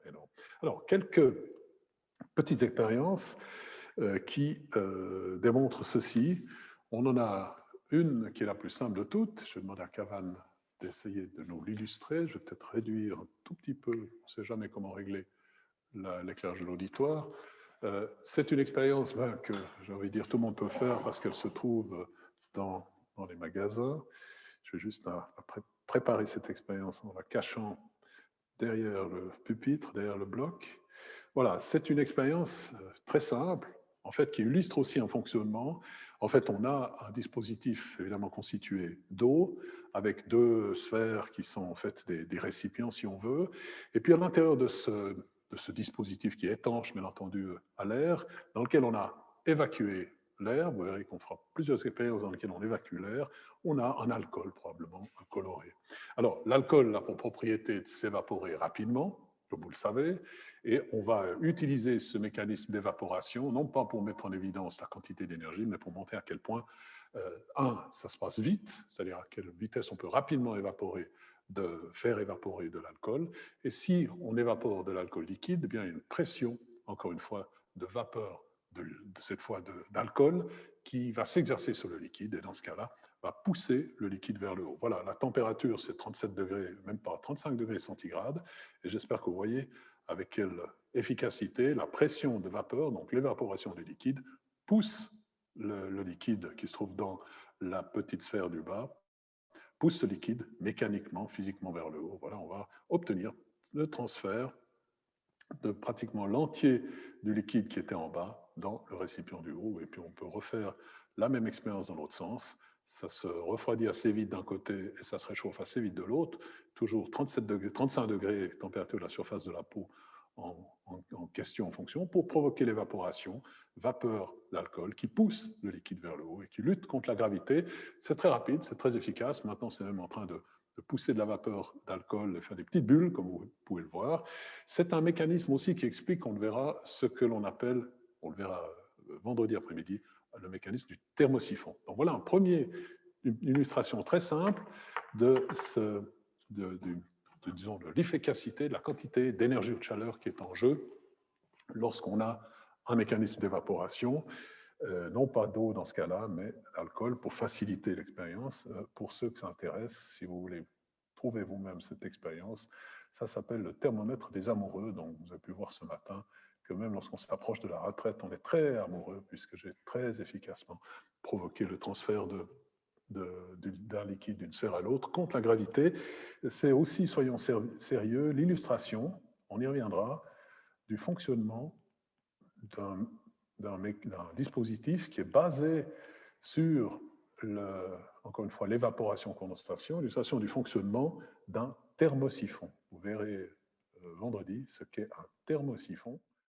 énorme. Alors, quelques petites expériences qui démontrent ceci. On en a une qui est la plus simple de toutes. Je vais demander à Cavan d'essayer de nous l'illustrer. Je vais peut-être réduire un tout petit peu, on ne sait jamais comment régler l'éclairage de l'auditoire. C'est une expérience que j'ai envie de dire tout le monde peut faire parce qu'elle se trouve dans les magasins. Je vais juste préparer cette expérience en la cachant derrière le pupitre, derrière le bloc. Voilà, c'est une expérience très simple, en fait, qui illustre aussi un fonctionnement. En fait, on a un dispositif évidemment constitué d'eau, avec deux sphères qui sont en fait des récipients, si on veut. Et puis à l'intérieur de ce dispositif qui est étanche, bien entendu, à l'air, dans lequel on a évacué l'air, vous verrez qu'on fera plusieurs expériences dans lesquelles on évacue l'air, on a un alcool probablement, un coloré. Alors, l'alcool a pour propriété de s'évaporer rapidement, comme vous le savez, et on va utiliser ce mécanisme d'évaporation, non pas pour mettre en évidence la quantité d'énergie, mais pour montrer à quel point, ça se passe vite, c'est-à-dire à quelle vitesse on peut rapidement faire évaporer de l'alcool. Et si on évapore de l'alcool liquide, eh bien, il y a une pression, encore une fois, de vapeur, cette fois d'alcool, qui va s'exercer sur le liquide, et dans ce cas-là, va pousser le liquide vers le haut. Voilà, la température, c'est 37 degrés, même pas 35 degrés centigrades, et j'espère que vous voyez avec quelle efficacité la pression de vapeur, donc l'évaporation du liquide, pousse le liquide qui se trouve dans la petite sphère du bas, pousse ce liquide mécaniquement, physiquement vers le haut. Voilà, on va obtenir le transfert de pratiquement l'entier du liquide qui était en bas dans le récipient du haut. Et puis on peut refaire la même expérience dans l'autre sens. Ça se refroidit assez vite d'un côté et ça se réchauffe assez vite de l'autre. Toujours 37 degrés, 35 degrés température de la surface de la peau en question, en fonction, pour provoquer l'évaporation, vapeur d'alcool qui pousse le liquide vers le haut et qui lutte contre la gravité. C'est très rapide, c'est très efficace. Maintenant, c'est même en train de pousser de la vapeur d'alcool et faire des petites bulles, comme vous pouvez le voir. C'est un mécanisme aussi qui explique, on le verra, ce que l'on appelle, on le verra vendredi après-midi, le mécanisme du thermosiphon. Donc voilà une illustration très simple disons, de l'efficacité, de la quantité d'énergie ou de chaleur qui est en jeu lorsqu'on a un mécanisme d'évaporation, non pas d'eau dans ce cas-là, mais d'alcool pour faciliter l'expérience. Pour ceux que ça intéresse, si vous voulez trouver vous-même cette expérience, ça s'appelle le thermomètre des amoureux. Donc vous avez pu voir ce matin que même lorsqu'on s'approche de la retraite, on est très amoureux puisque j'ai très efficacement provoqué le transfert d'un liquide d'une sphère à l'autre contre la gravité. C'est aussi, soyons sérieux, l'illustration, on y reviendra, du fonctionnement d'un dispositif qui est basé sur, encore une fois, l'évaporation-condensation, l'illustration du fonctionnement d'un thermosiphon. Vous verrez vendredi ce qu'est un thermosiphon.